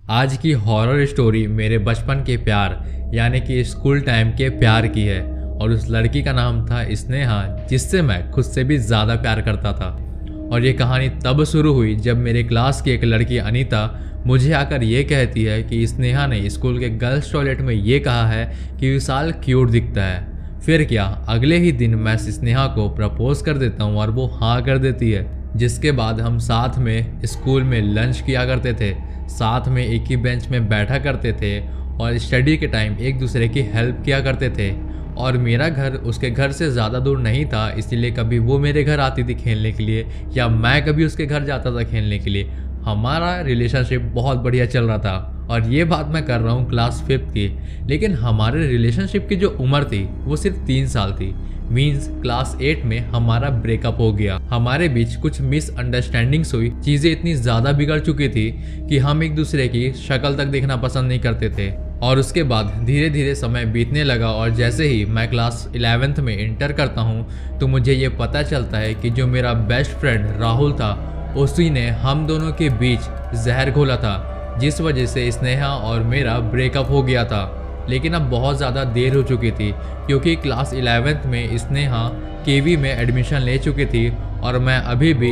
आज की horror story मेरे बचपन के प्यार यानी कि स्कूल टाइम के प्यार की है। और उस लड़की का नाम था स्नेहा, जिससे मैं खुद से भी ज़्यादा प्यार करता था। और ये कहानी तब शुरू हुई जब मेरे क्लास की एक लड़की अनीता मुझे आकर ये कहती है कि स्नेहा ने स्कूल के गर्ल्स टॉयलेट में ये कहा है कि विशाल क्यूट दिखता है। फिर क्या, अगले ही दिन मैं स्नेहा को प्रपोज कर देता हूँ और वो हाँ कर देती है। जिसके बाद हम साथ में स्कूल में लंच किया करते थे, साथ में एक ही बेंच में बैठा करते थे और स्टडी के टाइम एक दूसरे की हेल्प किया करते थे। और मेरा घर उसके घर से ज़्यादा दूर नहीं था, इसीलिए कभी वो मेरे घर आती थी खेलने के लिए या मैं कभी उसके घर जाता था खेलने के लिए। हमारा रिलेशनशिप बहुत बढ़िया चल रहा था। और ये बात मैं कर रहा हूँ क्लास 5th की। लेकिन हमारे रिलेशनशिप की जो उम्र थी वो सिर्फ 3 साल थी। मीन्स क्लास 8 में हमारा ब्रेकअप हो गया। हमारे बीच कुछ मिसअंडरस्टैंडिंग्स हुई, चीज़ें इतनी ज़्यादा बिगड़ चुकी थी कि हम एक दूसरे की शक्ल तक देखना पसंद नहीं करते थे। और उसके बाद धीरे धीरे समय बीतने लगा और जैसे ही मैं क्लास 11th में इंटर करता हूँ तो मुझे ये पता चलता है कि जो मेरा बेस्ट फ्रेंड राहुल था उसी ने हम दोनों के बीच जहर घोला था, जिस वजह से स्नेहा और मेरा ब्रेकअप हो गया था। लेकिन अब बहुत ज़्यादा देर हो चुकी थी क्योंकि क्लास 11th में स्नेहा केवी में एडमिशन ले चुकी थी और मैं अभी भी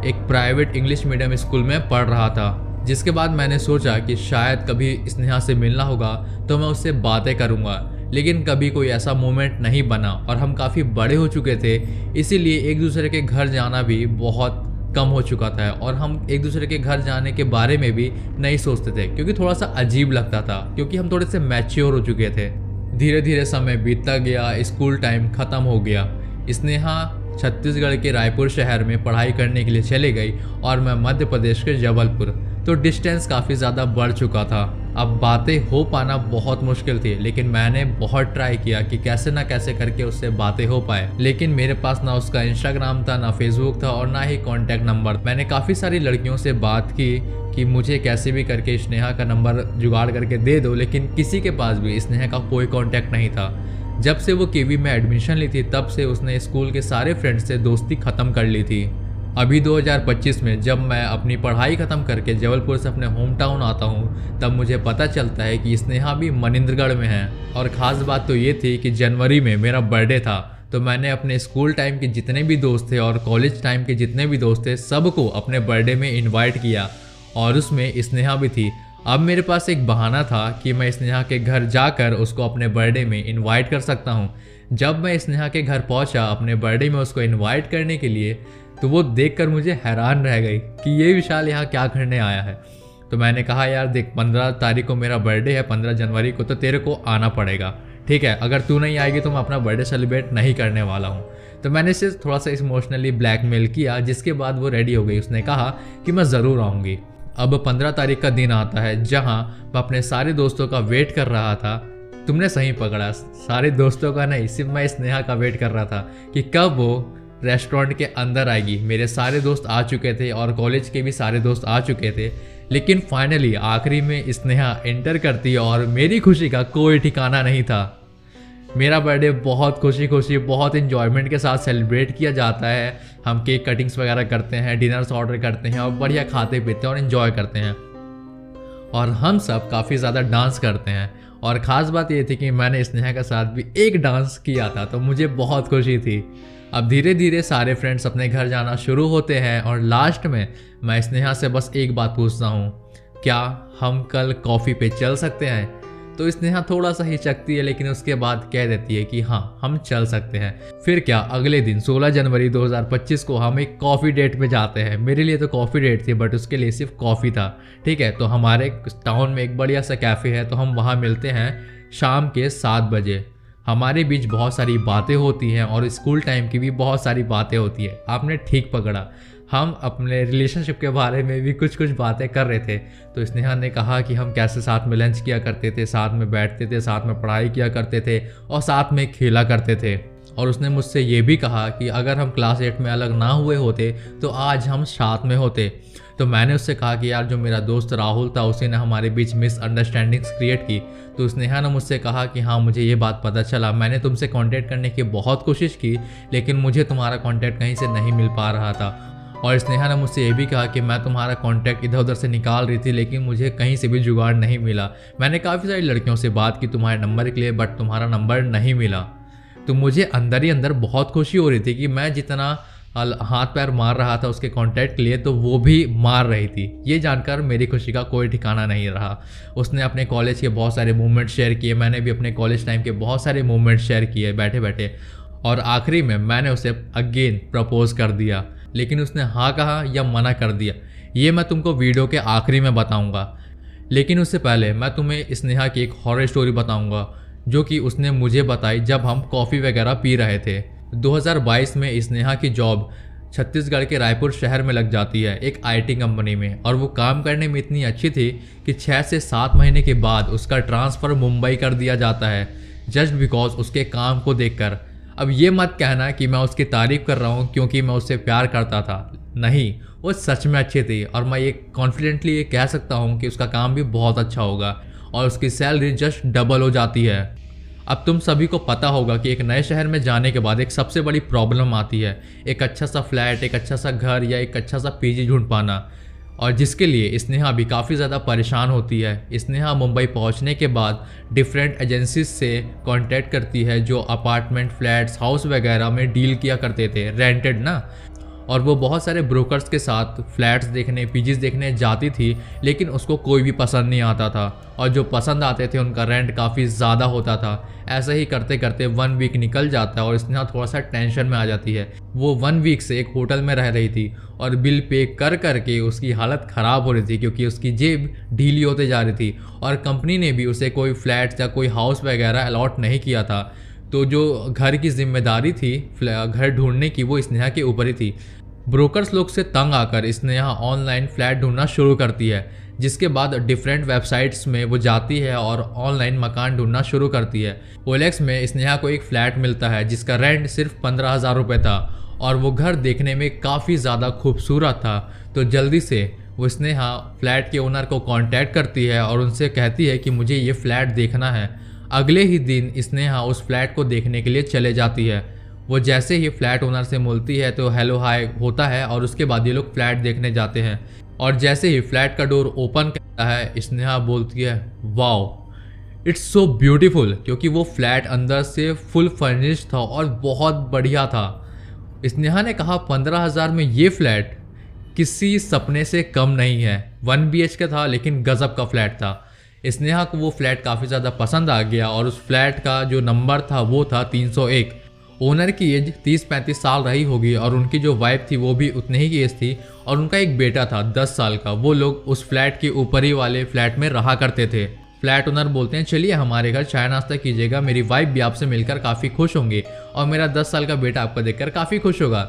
एक प्राइवेट इंग्लिश मीडियम स्कूल में पढ़ रहा था। जिसके बाद मैंने सोचा कि शायद कभी स्नेहा से मिलना होगा तो मैं उससे बातें करूँगा। लेकिन कभी कोई ऐसा मोमेंट नहीं बना और हम काफ़ी बड़े हो चुके थे, इसीलिए एक दूसरे के घर जाना भी बहुत कम हो चुका था और हम एक दूसरे के घर जाने के बारे में भी नहीं सोचते थे क्योंकि थोड़ा सा अजीब लगता था, क्योंकि हम थोड़े से मैच्योर हो चुके थे। धीरे धीरे समय बीतता गया, स्कूल टाइम ख़त्म हो गया। स्नेहा छत्तीसगढ़ के रायपुर शहर में पढ़ाई करने के लिए चली गई और मैं मध्य प्रदेश के जबलपुर। तो डिस्टेंस काफ़ी ज़्यादा बढ़ चुका था। अब बातें हो पाना बहुत मुश्किल थी, लेकिन मैंने बहुत ट्राई किया कि कैसे ना कैसे करके उससे बातें हो पाए। लेकिन मेरे पास ना उसका इंस्टाग्राम था, ना फेसबुक था और ना ही कॉन्टैक्ट नंबर। मैंने काफ़ी सारी लड़कियों से बात की कि मुझे कैसे भी करके स्नेहा का नंबर जुगाड़ करके दे दो, लेकिन किसी के पास भी स्नेहा का कोई कॉन्टैक्ट नहीं था। जब से वो केवी में एडमिशन ली थी तब से उसने स्कूल के सारे फ्रेंड्स से दोस्ती ख़त्म कर ली थी। अभी 2025 में जब मैं अपनी पढ़ाई ख़त्म करके जबलपुर से अपने होम टाउन आता हूँ तब मुझे पता चलता है कि स्नेहा भी मनिंद्रगढ़ में है। और ख़ास बात तो ये थी कि जनवरी में मेरा बर्थडे था, तो मैंने अपने स्कूल टाइम के जितने भी दोस्त थे और कॉलेज टाइम के जितने भी दोस्त थे सबको अपने बर्थडे में इन्वाइट किया और उसमें स्नेहा भी थी। अब मेरे पास एक बहाना था कि मैं स्नेहा के घर जाकर उसको अपने बर्थडे में इनवाइट कर सकता हूँ। जब मैं स्नेहा के घर पहुँचा अपने बर्थडे में उसको इनवाइट करने के लिए, तो वो देखकर मुझे हैरान रह गई कि ये विशाल यहाँ क्या करने आया है। तो मैंने कहा यार देख, 15 तारीख को मेरा बर्थडे है, 15 जनवरी को, तो तेरे को आना पड़ेगा, ठीक है? अगर तू नहीं आएगी तो मैं अपना बर्थडे सेलिब्रेट नहीं करने वाला हूँ। तो मैंने इसे थोड़ा सा इमोशनली ब्लैकमेल किया, जिसके बाद वो रेडी हो गई। उसने कहा कि मैं ज़रूर आऊँगी। अब 15 तारीख का दिन आता है जहाँ मैं अपने सारे दोस्तों का वेट कर रहा था। तुमने सही पकड़ा, सारे दोस्तों का नहीं, सिर्फ मैं स्नेहा का वेट कर रहा था कि कब वो रेस्टोरेंट के अंदर आएगी। मेरे सारे दोस्त आ चुके थे और कॉलेज के भी सारे दोस्त आ चुके थे, लेकिन फाइनली आखिरी में स्नेहा एंटर करती और मेरी खुशी का कोई ठिकाना नहीं था। मेरा बर्थडे बहुत खुशी बहुत इन्जॉयमेंट के साथ सेलिब्रेट किया जाता है। हम केक कटिंग्स वगैरह करते हैं, डिनर्स ऑर्डर करते हैं और बढ़िया खाते पीते हैं और इन्जॉय करते हैं। और हम सब काफ़ी ज़्यादा डांस करते हैं। और ख़ास बात ये थी कि मैंने स्नेहा के साथ भी एक डांस किया था, तो मुझे बहुत खुशी थी। अब धीरे धीरे सारे फ्रेंड्स अपने घर जाना शुरू होते हैं और लास्ट में मैं स्नेहा से बस एक बात पूछता हूँ, क्या हम कल कॉफ़ी पे चल सकते हैं? तो स्नेहा थोड़ा सा हिचकती है, लेकिन उसके बाद कह देती है कि हाँ, हम चल सकते हैं। फिर क्या, अगले दिन 16 जनवरी 2025 को हम एक कॉफ़ी डेट पे जाते हैं। मेरे लिए तो कॉफ़ी डेट थी, बट उसके लिए सिर्फ कॉफ़ी था, ठीक है? तो हमारे टाउन में एक बढ़िया सा कैफ़े है, तो हम वहाँ मिलते हैं शाम के 7 बजे। हमारे बीच बहुत सारी बातें होती हैं और स्कूल टाइम की भी बहुत सारी बातें होती है। आपने ठीक पकड़ा, हम अपने रिलेशनशिप के बारे में भी कुछ बातें कर रहे थे। तो स्नेहा ने कहा कि हम कैसे साथ में लंच किया करते थे, साथ में बैठते थे, साथ में पढ़ाई किया करते थे और साथ में खेला करते थे। और उसने मुझसे ये भी कहा कि अगर हम क्लास 8 में अलग ना हुए होते तो आज हम साथ में होते। तो मैंने उससे कहा कि यार जो मेरा दोस्त राहुल था उसी ने हमारे बीच मिसअंडरस्टैंडिंग्स क्रिएट की। तो स्नेहा ने मुझसे कहा कि हाँ, मुझे ये बात पता चला, मैंने तुमसे कांटेक्ट करने की बहुत कोशिश की लेकिन मुझे तुम्हारा कांटेक्ट कहीं से नहीं मिल पा रहा था। और स्नेहा ने मुझसे ये भी कहा कि मैं तुम्हारा कांटेक्ट इधर उधर से निकाल रही थी लेकिन मुझे कहीं से भी जुगाड़ नहीं मिला। मैंने काफ़ी सारी लड़कियों से बात की तुम्हारे नंबर के लिए, बट तुम्हारा नंबर नहीं मिला। तो मुझे अंदर ही अंदर बहुत खुशी हो रही थी कि मैं जितना हाथ पैर मार रहा था उसके कांटेक्ट के लिए, तो वो भी मार रही थी। ये जानकर मेरी खुशी का कोई ठिकाना नहीं रहा। उसने अपने कॉलेज के बहुत सारे मूवमेंट शेयर किए, मैंने भी अपने कॉलेज टाइम के बहुत सारे मूवमेंट शेयर किए बैठे बैठे, और आखिरी में मैंने उसे अगेन प्रपोज कर दिया। लेकिन उसने हाँ कहा या मना कर दिया, ये मैं तुमको वीडियो के आखिरी में बताऊंगा। लेकिन उससे पहले मैं तुम्हें स्नेहा की एक हॉरर स्टोरी बताऊंगा जो कि उसने मुझे बताई जब हम कॉफ़ी वगैरह पी रहे थे। 2022 में स्नेहा की जॉब छत्तीसगढ़ के रायपुर शहर में लग जाती है एक IT कंपनी में, और वो काम करने में इतनी अच्छी थी कि 6 से 7 महीने के बाद उसका ट्रांसफ़र मुंबई कर दिया जाता है, जस्ट बिकॉज उसके काम को देखकर। अब ये मत कहना कि मैं उसकी तारीफ़ कर रहा हूँ क्योंकि मैं उससे प्यार करता था, नहीं, वो सच में अच्छी थी, और मैं ये कॉन्फिडेंटली ये कह सकता हूँ कि उसका काम भी बहुत अच्छा होगा और उसकी सैलरी जस्ट डबल हो जाती है। अब तुम सभी को पता होगा कि एक नए शहर में जाने के बाद एक सबसे बड़ी प्रॉब्लम आती है एक अच्छा सा फ्लैट, एक अच्छा सा घर या एक अच्छा सा PG ढूंढ पाना, और जिसके लिए स्नेहा भी काफ़ी ज़्यादा परेशान होती है। स्नेहा मुंबई पहुंचने के बाद डिफरेंट एजेंसीज से कांटेक्ट करती है जो अपार्टमेंट, फ्लैट्स, हाउस वगैरह में डील किया करते थे, रेंटेड ना, और वो बहुत सारे ब्रोकर्स के साथ फ्लैट्स देखने, PGs देखने जाती थी, लेकिन उसको कोई भी पसंद नहीं आता था, और जो पसंद आते थे उनका रेंट काफ़ी ज़्यादा होता था। ऐसे ही करते करते 1 वीक निकल जाता है और स्नेहा थोड़ा सा टेंशन में आ जाती है। वो 1 वीक से एक होटल में रह रही थी और बिल पे कर करके उसकी हालत ख़राब हो रही थी क्योंकि उसकी जेब ढीली होते जा रही थी, और कंपनी ने भी उसे कोई फ्लैट्स या कोई हाउस वगैरह अलॉट नहीं किया था। तो जो घर की जिम्मेदारी थी घर ढूंढने की, वो स्नेहा के ऊपर ही थी। ब्रोकर्स लोग से तंग आकर स्नेहा ऑनलाइन फ्लैट ढूंढना शुरू करती है, जिसके बाद डिफरेंट वेबसाइट्स में वो जाती है और ऑनलाइन मकान ढूंढना शुरू करती है। OLX में स्नेहा को एक फ़्लैट मिलता है जिसका रेंट सिर्फ 15,000 रुपये था, और वो घर देखने में काफ़ी ज़्यादा खूबसूरत था। तो जल्दी से वो स्नेहा फ्लैट के ओनर को कांटेक्ट करती है और उनसे कहती है कि मुझे ये फ़्लैट देखना है। अगले ही दिन स्नेहा उस फ्लैट को देखने के लिए चले जाती है। वो जैसे ही फ्लैट ओनर से मिलती है तो हेलो हाय होता है, और उसके बाद ये लोग फ्लैट देखने जाते हैं। और जैसे ही फ्लैट का डोर ओपन करता है स्नेहा बोलती है वाओ इट्स सो ब्यूटीफुल, क्योंकि वो फ्लैट अंदर से फुल फर्निश्ड था और बहुत बढ़िया था। स्नेहा ने कहा 15,000 में ये फ्लैट किसी सपने से कम नहीं है। 1 BHK था लेकिन गजब का फ्लैट था। स्नेहा को वो फ्लैट काफ़ी ज़्यादा पसंद आ गया, और उस फ्लैट का जो नंबर था वो था 301। ओनर की एज 30-35 साल रही होगी, और उनकी जो वाइफ थी वो भी उतने ही की एज थी, और उनका एक बेटा था 10 साल का। वो लोग उस फ्लैट के ऊपर ही वाले फ्लैट में रहा करते थे। फ्लैट ओनर बोलते हैं चलिए हमारे घर चाय नाश्ता कीजिएगा, मेरी वाइफ भी आपसे मिलकर काफ़ी खुश होंगे और मेरा 10 साल का बेटा आपको देखकर काफ़ी खुश होगा।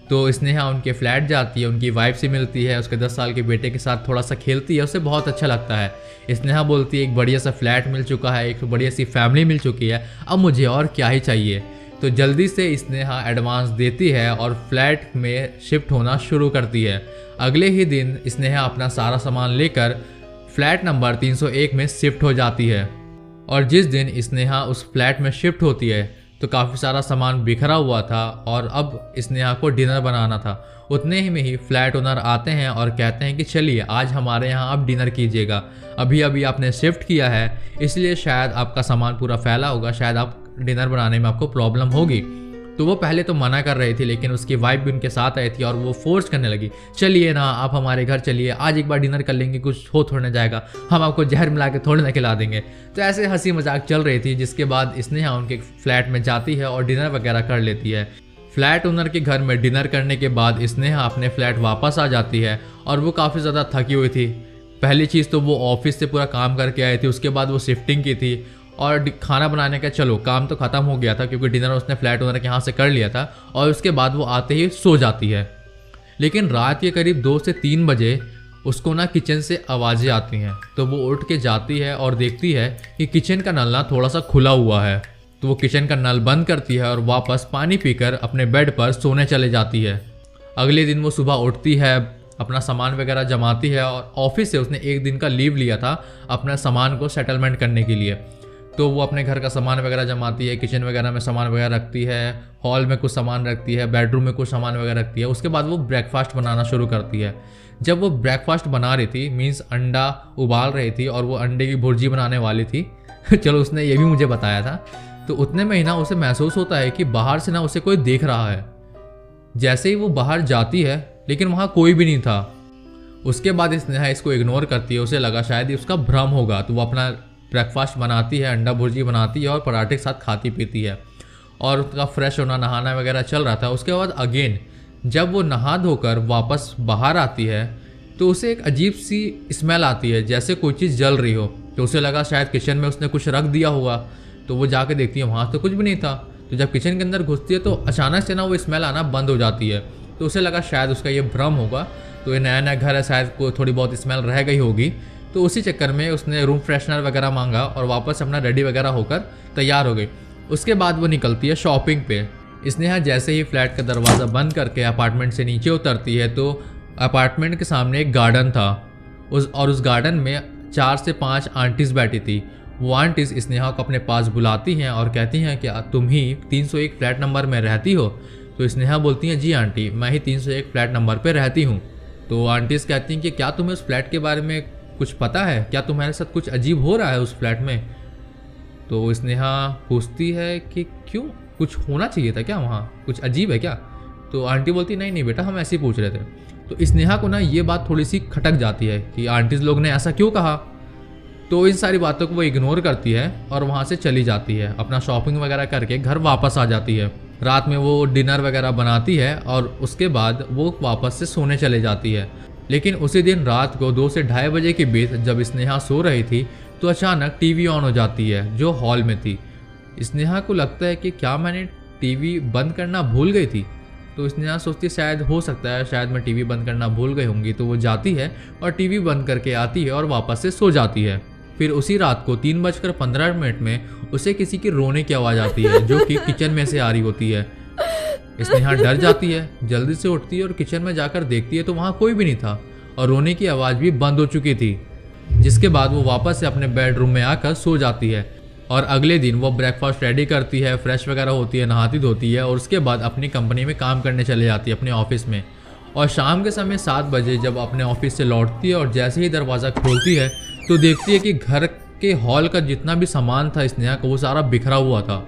तो स्नेहा उनके फ्लैट जाती है, उनकी वाइफ से मिलती है, उसके 10 साल के बेटे के साथ थोड़ा सा खेलती है, उसे बहुत अच्छा लगता है। स्नेहा बोलती है एक बढ़िया सा फ्लैट मिल चुका है, एक बढ़िया सी फैमिली मिल चुकी है, अब मुझे और क्या ही चाहिए। तो जल्दी से स्नेहा एडवांस देती है और फ्लैट में शिफ्ट होना शुरू करती है। अगले ही दिन स्नेहा अपना सारा सामान लेकर फ्लैट नंबर 301 में शिफ्ट हो जाती है। और जिस दिन स्नेहा उस फ्लैट में शिफ्ट होती है तो काफ़ी सारा सामान बिखरा हुआ था, और अब स्नेहा को डिनर बनाना था। उतने ही में ही फ्लैट ओनर आते हैं और कहते हैं कि चलिए आज हमारे यहाँ आप डिनर कीजिएगा, अभी अभी आपने शिफ्ट किया है इसलिए शायद आपका सामान पूरा फैला होगा, शायद आप डिनर बनाने में आपको प्रॉब्लम होगी। तो वो पहले तो मना कर रही थी, लेकिन उसकी वाइफ भी उनके साथ आई थी और वो फोर्स करने लगी, चलिए ना आप हमारे घर चलिए, आज एक बार डिनर कर लेंगे, कुछ हो थोड़ा जाएगा, हम आपको जहर मिला के थोड़े ना खिला देंगे। तो ऐसे हंसी मजाक चल रही थी, जिसके बाद स्नेहा उनके फ्लैट में जाती है और डिनर वगैरह कर लेती है। फ्लैट ओनर के घर में डिनर करने के बाद स्नेहा अपने फ्लैट वापस आ जाती है, और वो काफ़ी ज़्यादा थकी हुई थी। पहली चीज़ तो वो ऑफिस से पूरा काम करके आई थी, उसके बाद वो शिफ्टिंग की थी, और खाना बनाने का चलो काम तो ख़त्म हो गया था क्योंकि डिनर उसने फ्लैट ओनर के यहाँ से कर लिया था, और उसके बाद वो आते ही सो जाती है। लेकिन रात के करीब 2 से 3 बजे उसको ना किचन से आवाज़ें आती हैं। तो वो उठ के जाती है और देखती है कि किचन का नल ना थोड़ा सा खुला हुआ है। तो वो किचन का नल बंद करती है और वापस पानी पीकर अपने बेड पर सोने चले जाती है। अगले दिन वो सुबह उठती है, अपना सामान वगैरह जमाती है, और ऑफिस से उसने 1 दिन का लीव लिया था अपना सामान को सेटलमेंट करने के लिए। तो वो अपने घर का सामान वगैरह जमाती है, किचन वगैरह में सामान वगैरह रखती है, हॉल में कुछ सामान रखती है, बेडरूम में कुछ सामान वगैरह रखती है। उसके बाद वो ब्रेकफास्ट बनाना शुरू करती है। जब वो ब्रेकफास्ट बना रही थी, मीन्स अंडा उबाल रही थी और वो अंडे की भुर्जी बनाने वाली थी चलो उसने ये भी मुझे बताया था। तो उतने में ही ना उसे महसूस होता है कि बाहर से ना उसे कोई देख रहा है। जैसे ही वो बाहर जाती है लेकिन वहाँ कोई भी नहीं था। उसके बाद स्नेहा इसको इग्नोर करती है, उसे लगा शायद ये उसका भ्रम होगा। तो वो अपना ब्रेकफास्ट बनाती है, अंडा भुर्जी बनाती है और पराठे के साथ खाती पीती है और उसका फ्रेश होना नहाना वगैरह चल रहा था। उसके बाद अगेन जब वो नहा धोकर वापस बाहर आती है तो उसे एक अजीब सी स्मेल आती है, जैसे कोई चीज़ जल रही हो। तो उसे लगा शायद किचन में उसने कुछ रख दिया होगा। तो वो जाके देखती है, वहाँ तो कुछ भी नहीं था। तो जब किचन के अंदर घुसती है तो अचानक से ना वो स्मेल आना बंद हो जाती है। तो उसे लगा शायद उसका ये भ्रम होगा, तो ये नया नया घर है, शायद को थोड़ी बहुत स्मेल रह गई होगी। तो उसी चक्कर में उसने रूम फ्रेशनर वगैरह मांगा और वापस अपना रेडी वगैरह होकर तैयार हो गई। उसके बाद वो निकलती है शॉपिंग पे। स्नेहा जैसे ही फ्लैट का दरवाज़ा बंद करके अपार्टमेंट से नीचे उतरती है तो अपार्टमेंट के सामने एक गार्डन था। उस गार्डन में 4 से 5 आंटीज़ बैठी थी। वो आंटीज़ स्नेहा को अपने पास बुलाती हैं और कहती हैं कि तुम ही 301 फ्लैट नंबर में रहती हो। तो स्नेहा बोलती हैं, जी आंटी, मैं ही 301 फ्लैट नंबर पे रहती हूँ। तो आंटीज़ कहती हैं कि क्या तुम्हें उस फ्लैट के बारे में कुछ पता है, क्या तुम्हारे साथ कुछ अजीब हो रहा है उस फ्लैट में। तो स्नेहा पूछती है कि क्यों, कुछ होना चाहिए था क्या, वहाँ कुछ अजीब है क्या। तो आंटी बोलती नहीं नहीं बेटा, हम ऐसे ही पूछ रहे थे। तो स्नेहा को ना ये बात थोड़ी सी खटक जाती है कि आंटीज़ लोग ने ऐसा क्यों कहा। तो इन सारी बातों को वो इग्नोर करती है और वहाँ से चली जाती है, अपना शॉपिंग वगैरह करके घर वापस आ जाती है। रात में वो डिनर वगैरह बनाती है और उसके बाद वो वापस से सोने चले जाती है। लेकिन उसी दिन रात को 2 से ढाई बजे के बीच जब स्नेहा सो रही थी तो अचानक टीवी ऑन हो जाती है जो हॉल में थी। स्नेहा को लगता है कि क्या मैंने टीवी बंद करना भूल गई थी। तो स्नेहा सोचती शायद हो सकता है, शायद मैं टीवी बंद करना भूल गई होंगी। तो वो जाती है और टीवी बंद करके आती है और वापस से सो जाती है। फिर उसी रात को 3:15 में उसे किसी की रोने की आवाज़ आती है जो कि किचन में से आ रही होती है। स्नेहा डर जाती है, जल्दी से उठती है और किचन में जाकर देखती है तो वहाँ कोई भी नहीं था और रोने की आवाज़ भी बंद हो चुकी थी। जिसके बाद वो वापस से अपने बेडरूम में आकर सो जाती है और अगले दिन वो ब्रेकफास्ट रेडी करती है, फ्रेश वगैरह होती है, नहाती धोती है और उसके बाद अपनी कंपनी में काम करने चले जाती है, अपने ऑफिस में। और शाम के समय 7 बजे जब अपने ऑफिस से लौटती है और जैसे ही दरवाज़ा खोलती है तो देखती है कि घर के हॉल का जितना भी सामान था स्नेहा का वो सारा बिखरा हुआ था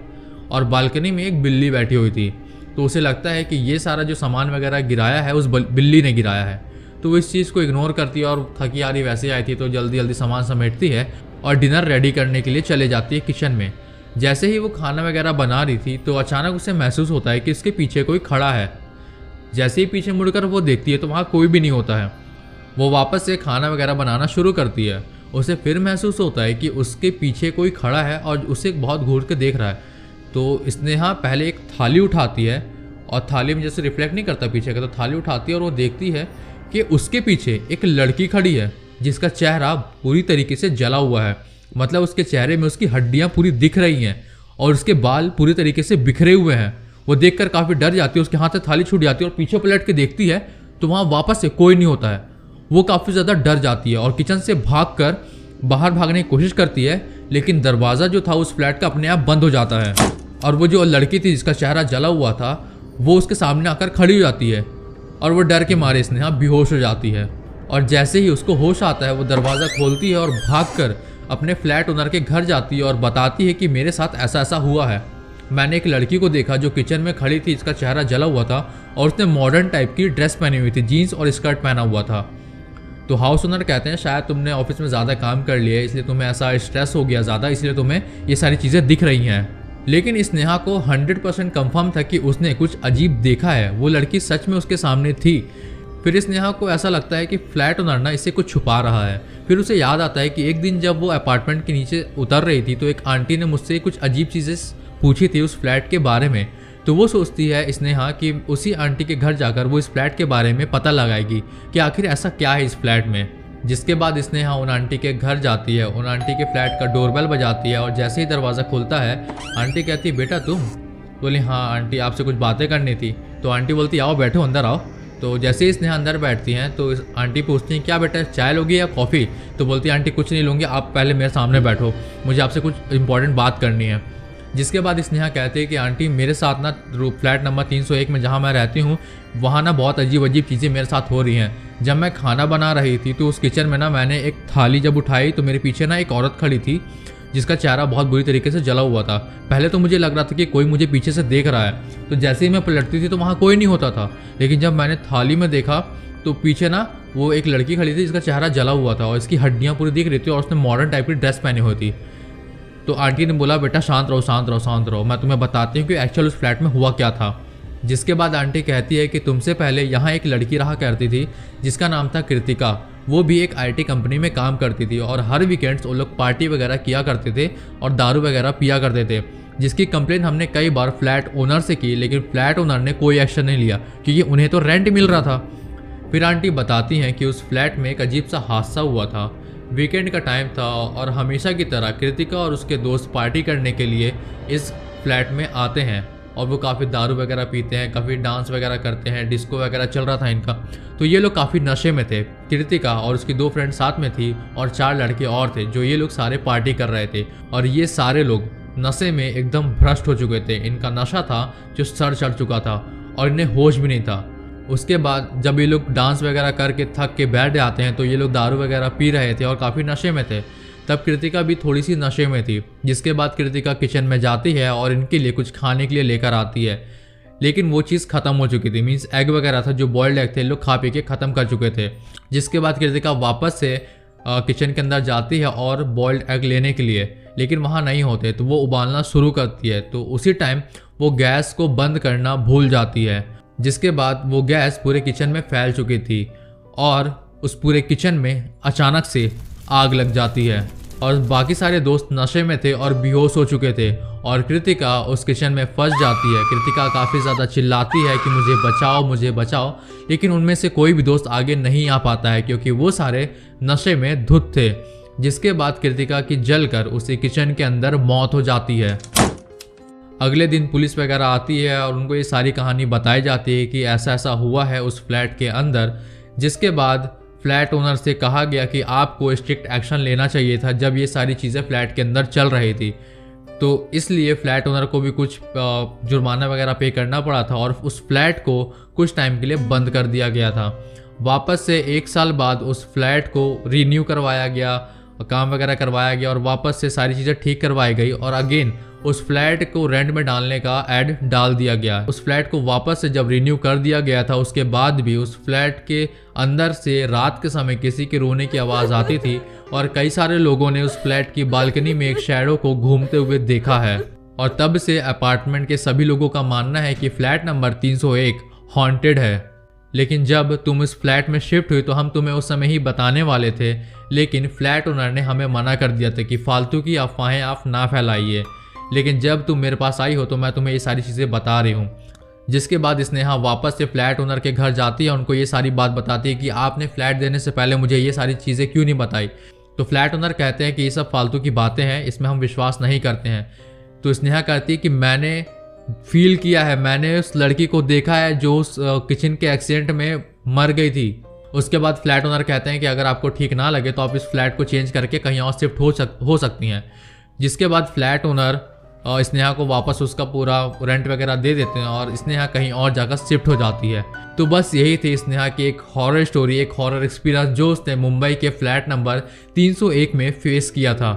और बालकनी में एक बिल्ली बैठी हुई थी। तो उसे लगता है कि ये सारा जो सामान वगैरह गिराया है उस बिल्ली ने गिराया है। तो वो इस चीज़ को इग्नोर करती है और थकी हारी वैसे आई थी तो जल्दी जल्दी सामान समेटती है और डिनर रेडी करने के लिए चले जाती है किचन में। जैसे ही वो खाना वगैरह बना रही थी तो अचानक उसे महसूस होता है कि इसके पीछे कोई खड़ा है। जैसे ही पीछे मुड़कर वो देखती है तो वहाँ कोई भी नहीं होता है। वो वापस से खाना वगैरह बनाना शुरू करती है। उसे फिर महसूस होता है कि उसके पीछे कोई खड़ा है और उसे बहुत घूर के देख रहा है। तो स्नेहा पहले एक थाली उठाती है और थाली में जैसे रिफ्लेक्ट नहीं करता पीछे का, तो थाली उठाती है और वो देखती है कि उसके पीछे एक लड़की खड़ी है जिसका चेहरा पूरी तरीके से जला हुआ है। मतलब उसके चेहरे में उसकी हड्डियां पूरी दिख रही हैं और उसके बाल पूरी तरीके से बिखरे हुए हैं। वो देखकर काफ़ी डर जाती है, उसके हाथ से थाली छूट जाती है और पीछे पलट के देखती है तो वहाँ वापस से कोई नहीं होता है। वो काफ़ी ज़्यादा डर जाती है और किचन से भागकर बाहर भागने की कोशिश करती है, लेकिन दरवाज़ा जो था उस फ्लैट का अपने आप बंद हो जाता है और वो जो लड़की थी जिसका चेहरा जला हुआ था वो उसके सामने आकर खड़ी हो जाती है और वो डर के मारे स्नेहा बेहोश हो जाती है। और जैसे ही उसको होश आता है वो दरवाज़ा खोलती है और भागकर अपने फ्लैट ओनर के घर जाती है और बताती है कि मेरे साथ ऐसा ऐसा हुआ है। मैंने एक लड़की को देखा जो किचन में खड़ी थी, इसका चेहरा जला हुआ था और उसने मॉडर्न टाइप की ड्रेस पहनी हुई थी, जीन्स और स्कर्ट पहना हुआ था। तो हाउस ओनर कहते हैं शायद तुमने ऑफिस में ज़्यादा काम कर लिया है इसलिए तुम्हें ऐसा स्ट्रेस हो गया ज़्यादा, इसलिए तुम्हें ये सारी चीज़ें दिख रही हैं। लेकिन स्नेहा को 100% कंफर्म था कि उसने कुछ अजीब देखा है, वो लड़की सच में उसके सामने थी। फिर स्नेहा को ऐसा लगता है कि फ्लैट ओनर ना इससे कुछ छुपा रहा है। फिर उसे याद आता है कि एक दिन जब वो अपार्टमेंट के नीचे उतर रही थी तो एक आंटी ने मुझसे कुछ अजीब चीज़ें पूछी थी उस फ्लैट के बारे में। तो वो सोचती है स्नेहा कि उसी आंटी के घर जाकर वो इस फ्लैट के बारे में पता लगाएगी कि आखिर ऐसा क्या है इस फ्लैट में। जिसके बाद स्नेहा उन आंटी के घर जाती है, उन आंटी के फ्लैट का डोरबेल बजाती है और जैसे ही दरवाज़ा खुलता है आंटी कहती बेटा तुम? बोली हाँ आंटी आपसे कुछ बातें करनी थी। तो आंटी बोलती आओ बैठो अंदर आओ। तो जैसे ही स्नेहा अंदर बैठती हैं तो आंटी पूछती हैं क्या बेटा चाय लोगी या कॉफ़ी। तो बोलती है आंटी कुछ नहीं लूँगी, आप पहले मेरे सामने बैठो, मुझे आपसे कुछ इंपॉर्टेंट बात करनी है। जिसके बाद स्नेहा कहती है कि आंटी मेरे साथ ना फ्लैट नंबर 301 में जहाँ मैं रहती हूँ वहाँ ना बहुत अजीब अजीब चीज़ें मेरे साथ हो रही हैं। जब मैं खाना बना रही थी तो उस किचन में ना मैंने एक थाली जब उठाई तो मेरे पीछे ना एक औरत खड़ी थी जिसका चेहरा बहुत बुरी तरीके से जला हुआ था। पहले तो मुझे लग रहा था कि कोई मुझे पीछे से देख रहा है, तो जैसे ही मैं पलटती थी तो वहाँ कोई नहीं होता था। लेकिन जब मैंने थाली में देखा तो पीछे ना वो एक लड़की खड़ी थी जिसका चेहरा जला हुआ था और इसकी हड्डियाँ पूरी दिख रही थी और उसने मॉडर्न टाइप की ड्रेस पहनी हुई थी। तो आंटी ने बोला बेटा शांत रहो शांत रहो शांत रहो, मैं तुम्हें बताती हूँ कि एक्चुअल उस फ्लैट में हुआ क्या था। जिसके बाद आंटी कहती है कि तुमसे पहले यहाँ एक लड़की रहा करती थी जिसका नाम था कृतिका। वो भी एक आईटी कंपनी में काम करती थी और हर वीकेंड्स वो लोग पार्टी वगैरह किया करते थे और दारू वगैरह पिया करते थे, जिसकी कंप्लेन हमने कई बार फ्लैट ओनर से की लेकिन फ्लैट ओनर ने कोई एक्शन नहीं लिया क्योंकि उन्हें तो रेंट मिल रहा था। फिर आंटी बताती हैं कि उस फ्लैट में एक अजीब सा हादसा हुआ था। वीकेंड का टाइम था और हमेशा की तरह कृतिका और उसके दोस्त पार्टी करने के लिए इस फ्लैट में आते हैं और वो काफ़ी दारू वगैरह पीते हैं, काफ़ी डांस वगैरह करते हैं, डिस्को वगैरह चल रहा था इनका। तो ये लोग काफ़ी नशे में थे। कृतिका और उसकी 2 फ्रेंड साथ में थी और 4 लड़के और थे जो ये लोग सारे पार्टी कर रहे थे और ये सारे लोग नशे में एकदम भ्रष्ट हो चुके थे। इनका नशा था जो सर चढ़ चुका था और इन्हें होश भी नहीं था। उसके बाद जब ये लोग डांस वगैरह करके थक के बैठ जाते हैं तो ये लोग दारू वगैरह पी रहे थे और काफ़ी नशे में थे। तब कृतिका भी थोड़ी सी नशे में थी। जिसके बाद कृतिका किचन में जाती है और इनके लिए कुछ खाने के लिए लेकर आती है, लेकिन वो चीज़ ख़त्म हो चुकी थी। मीन्स एग वगैरह था, जो बॉयल्ड एग थे लोग खा पी के ख़त्म कर चुके थे। जिसके बाद कृतिका वापस से किचन के अंदर जाती है और बॉयल्ड एग लेने के लिए, लेकिन वहाँ नहीं होते तो वो उबालना शुरू करती है। तो उसी टाइम वो गैस को बंद करना भूल जाती है। जिसके बाद वो गैस पूरे किचन में फैल चुकी थी और उस पूरे किचन में अचानक से आग लग जाती है और बाकी सारे दोस्त नशे में थे और बेहोश हो चुके थे और कृतिका उस किचन में फंस जाती है। कृतिका काफ़ी ज़्यादा चिल्लाती है कि मुझे बचाओ, लेकिन उनमें से कोई भी दोस्त आगे नहीं आ पाता है क्योंकि वो सारे नशे में धुत थे। जिसके बाद कृतिका की जलकर उसी किचन के अंदर मौत हो जाती है। अगले दिन पुलिस वगैरह आती है और उनको ये सारी कहानी बताई जाती है कि ऐसा ऐसा हुआ है उस फ्लैट के अंदर। जिसके बाद फ्लैट ओनर से कहा गया कि आपको स्ट्रिक्ट एक्शन लेना चाहिए था जब ये सारी चीज़ें फ्लैट के अंदर चल रही थी, तो इसलिए फ्लैट ओनर को भी कुछ जुर्माना वगैरह पे करना पड़ा था और उस फ्लैट को कुछ टाइम के लिए बंद कर दिया गया था। वापस से 1 साल बाद उस फ्लैट को रीन्यू करवाया गया, काम वगैरह करवाया गया और वापस से सारी चीज़ें ठीक करवाई गई और अगेन उस फ्लैट को रेंट में डालने का ऐड डाल दिया गया। उस फ्लैट को वापस से जब रिन्यू कर दिया गया था उसके बाद भी उस फ्लैट के अंदर से रात के समय किसी के रोने की आवाज़ आती थी और कई सारे लोगों ने उस फ्लैट की बालकनी में एक शैडो को घूमते हुए देखा है। और तब से अपार्टमेंट के सभी लोगों का मानना है कि फ्लैट नंबर 301 हॉन्टेड है। लेकिन जब तुम इस फ्लैट में शिफ्ट हुई तो हम तुम्हें उस समय ही बताने वाले थे, लेकिन फ्लैट ओनर ने हमें मना कर दिया था कि फालतू की अफवाहें आप ना फैलाइए। लेकिन जब तुम मेरे पास आई हो तो मैं तुम्हें ये सारी चीज़ें बता रही हूँ। जिसके बाद स्नेहा वापस से फ्लैट ओनर के घर जाती है, उनको ये सारी बात बताती है कि आपने फ्लैट देने से पहले मुझे ये सारी चीज़ें क्यों नहीं बताई। तो फ्लैट ओनर कहते हैं कि ये सब फालतू की बातें हैं, इसमें हम विश्वास नहीं करते हैं। तो स्नेहा कहती है कि मैंने फील किया है, मैंने उस लड़की को देखा है जो उस किचन के एक्सीडेंट में मर गई थी। उसके बाद फ्लैट ओनर कहते हैं कि अगर आपको ठीक ना लगे तो आप इस फ्लैट को चेंज करके कहीं और शिफ्ट हो सकती हैं। जिसके बाद फ्लैट ओनर स्नेहा को वापस उसका पूरा रेंट वगैरह दे देते हैं और स्नेहा कहीं और जाकर शिफ्ट हो जाती है। तो बस यही थी स्नेहा की एक हॉरर स्टोरी, एक हॉरर एक्सपीरियंस जो उसने मुंबई के फ्लैट नंबर 301 में फेस किया था।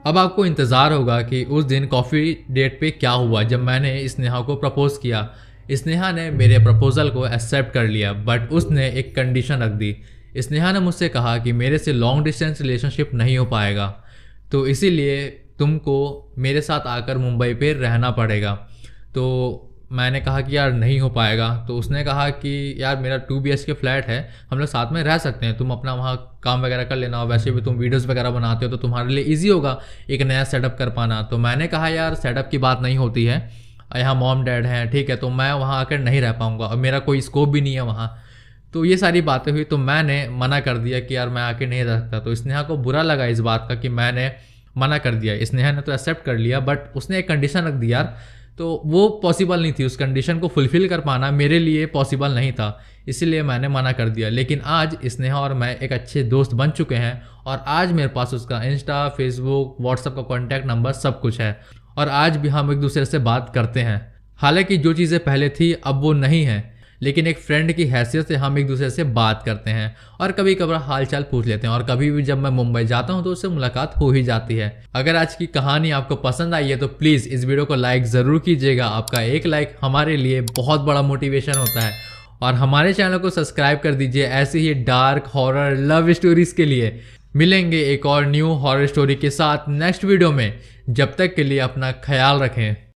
अब आपको इंतज़ार होगा कि उस दिन कॉफ़ी डेट पे क्या हुआ जब मैंने स्नेहा को प्रपोज़ किया। स्नेहा ने मेरे प्रपोज़ल को एक्सेप्ट कर लिया, बट उसने एक कंडीशन रख दी। स्नेहा ने मुझसे कहा कि मेरे से लॉन्ग डिस्टेंस रिलेशनशिप नहीं हो पाएगा, तो इसीलिए तुमको मेरे साथ आकर मुंबई पे रहना पड़ेगा। तो मैंने कहा कि यार नहीं हो पाएगा। तो उसने कहा कि यार मेरा 2 BHK फ्लैट है, हम लोग साथ में रह सकते हैं, तुम अपना वहाँ काम वगैरह कर लेना, और वैसे भी तुम वीडियोस वगैरह बनाते हो तो तुम्हारे लिए इजी होगा एक नया सेटअप कर पाना। तो मैंने कहा यार सेटअप की बात नहीं होती है, यहाँ मॉम डैड हैं, ठीक है, तो मैं वहाँ आकर नहीं रह पाऊँगा और मेरा कोई स्कोप भी नहीं है वहाँ। तो ये सारी बातें हुई तो मैंने मना कर दिया कि यार मैं आके नहीं रह सकता। तो स्नेहा को बुरा लगा इस बात का कि मैंने मना कर दिया। स्नेहा ने तो एक्सेप्ट कर लिया, बट उसने एक कंडीशन रख दी यार, तो वो पॉसिबल नहीं थी, उस कंडीशन को फुलफ़िल कर पाना मेरे लिए पॉसिबल नहीं था, इसीलिए मैंने मना कर दिया। लेकिन आज स्नेहा और मैं एक अच्छे दोस्त बन चुके हैं और आज मेरे पास उसका इंस्टा, फेसबुक, व्हाट्सएप का कॉन्टैक्ट नंबर सब कुछ है और आज भी हम एक दूसरे से बात करते हैं। हालांकि जो चीज़ें पहले थी अब वो नहीं है, लेकिन एक फ्रेंड की हैसियत से हम एक दूसरे से बात करते हैं और कभी कभार हालचाल पूछ लेते हैं और कभी भी जब मैं मुंबई जाता हूं तो उससे मुलाकात हो ही जाती है। अगर आज की कहानी आपको पसंद आई है तो प्लीज़ इस वीडियो को लाइक ज़रूर कीजिएगा। आपका एक लाइक हमारे लिए बहुत बड़ा मोटिवेशन होता है और हमारे चैनल को सब्सक्राइब कर दीजिए ऐसे ही डार्क हॉरर लव स्टोरीज के लिए। मिलेंगे एक और न्यू हॉरर स्टोरी के साथ नेक्स्ट वीडियो में। जब तक के लिए अपना ख्याल रखें।